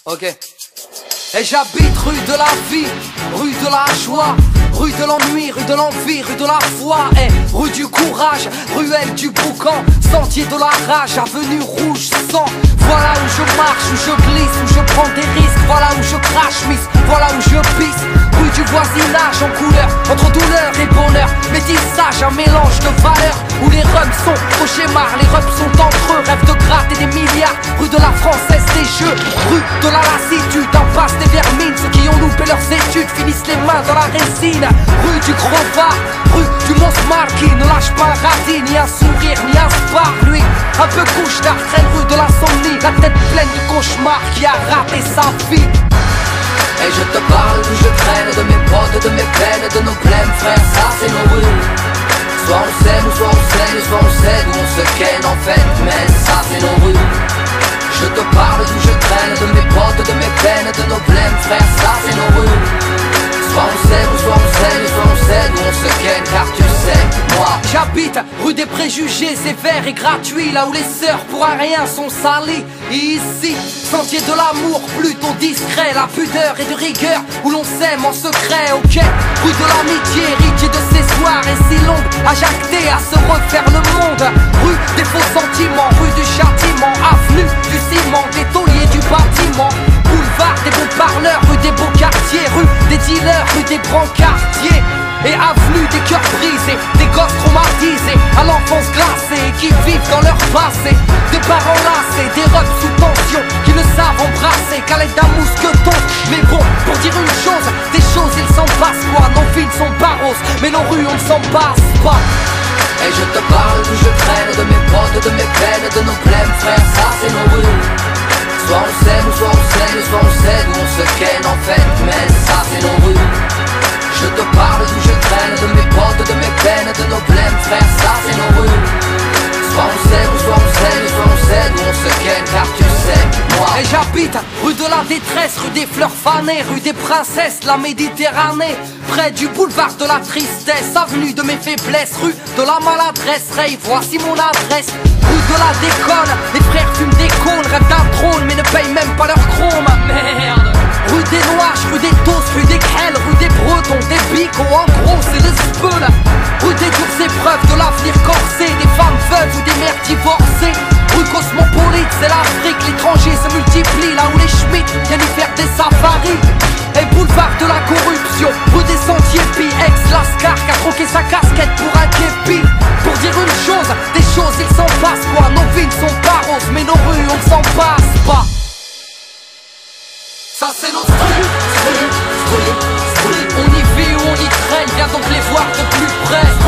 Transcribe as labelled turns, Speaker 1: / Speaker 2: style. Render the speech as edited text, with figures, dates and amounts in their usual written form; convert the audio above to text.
Speaker 1: Ok. Et j'habite rue de la vie, rue de la joie, rue de l'ennui, rue de l'envie, rue de la foi, et rue du courage, ruelle du boucan, sentier de la rage, avenue rouge sang. Voilà où je marche, où je glisse, où je prends des risques, voilà où je crache, miss, voilà où je pisse. Rue du voisinage en couleur, entre douleur et bonheur, métissage, un mélange de valeurs, où les rums sont au schéma, les rums sont entre eux, rêve de gratter des milliards. Rue de la Française des jeux, rue de la lassitude, impasse des vermines, ceux qui ont loupé leurs études finissent les mains dans la résine. Rue du Crova, rue du Monsmar qui ne lâche pas un radis, ni un sourire, ni un spar. Lui, un peu couche tard, traîne rue de l'insomnie, la tête pleine de cauchemars qui a raté sa vie.
Speaker 2: Et je te parle d'où je traîne, de mes potes, de mes peines, de nos blèmes, frère, ça c'est nos rues. Soit on s'aime, ou soit on saigne, soit on cède, ou on se ken en fait, mais ça c'est nos rues. Je te parle d'où je traîne, de mes potes, de mes peines, de nos blèmes, frère, ça c'est nos rues. Soit on s'aime, ou soit on saigne, soit on cède, ou on se ken, car tu sais, moi
Speaker 1: j'habite rue des préjugés sévères et gratuits, là où les sœurs pour un rien sont salies. Et ici, sentier de l'amour plutôt discret, la pudeur et de rigueur, où l'on s'aime en secret, ok. Rue de l'amitié, héritier de ces soirées si longues, à jacter, à se refaire le monde. Rue des faux sentiments, rue du châtiment, avenue du ciment, des tauliers du bâtiment. Boulevard des bons parleurs, rue des beaux quartiers, rue des dealers, rue des brancardiers. Et avenue des cœurs brisés, des gosses traumatisés, à l'enfance glacée, qui vivent dans leur passé. Des parents lassés, des robes sous tension, qui ne savent embrasser qu'à l'aide d'un mousqueton. Mais bon, pour dire une chose, des choses il s'en passe quoi. Nos villes sont barros, mais nos rues on ne s'en passe pas.
Speaker 2: Et je te parle d'où je traîne, de mes potes, de mes peines, de nos blèmes, frère, ça c'est nos rues. Soit on s'aime, ou soit on saigne, soit on cède, ou on se ken en fait, mais ça c'est nos rues. Je te parle d'où je traîne, de mes potes, de mes peines, de nos blèmes, frère, ça c'est nos rues. Soit on s'aime, soit on saigne, soit on cède, ou on se ken, car tu sais, moi.
Speaker 1: Et j'habite rue de la détresse, rue des fleurs fanées, rue des princesses, la Méditerranée. Près du boulevard de la tristesse, avenue de mes faiblesses, rue de la maladresse. Ray, voici mon adresse. Rue de la déconne, les frères fument des cônes, rêvent d'un trône, mais ne payent même pas leur chrome. Merde. Rue des Noirs, rue des Tosses, rue des Crelles, rue des Bretons, des Bicots, en gros c'est le speul. Rue des dures épreuves de l'avenir corsé, des femmes veuves ou des mères divorcées. Rue cosmopolite, c'est l'Afrique, l'étranger se multiplie, là où les Schmitt viennent y faire des safaris. Et boulevard de la corruption, rue des Sentiers Pis, ex-Lascar qui a troqué sa casquette pour un képi. Pour dire une chose, des choses il s'en passe quoi. Nos villes sont pas roses, mais nos rues on ne s'en passe pas. Ça c'est notre rue, on y vit ou on y traîne, viens donc les voir de plus près.